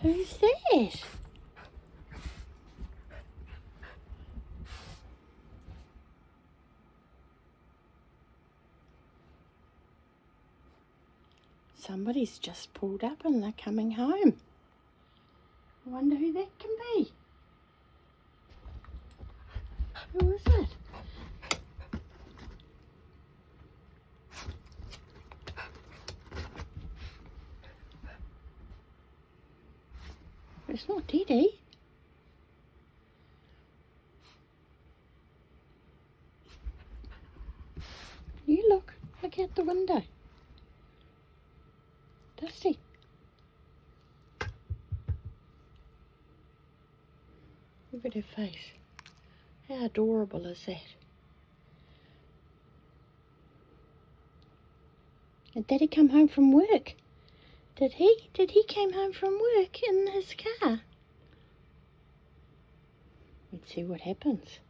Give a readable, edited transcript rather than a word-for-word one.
Who's that? Somebody's just pulled up and they're coming home. I wonder who that can be. Who is it? It's not Teddy. You look out the window. Dusty. Look at her face. How adorable is that? Did Daddy come home from work? Did he? Did he came home from work in his car? Let's see what happens.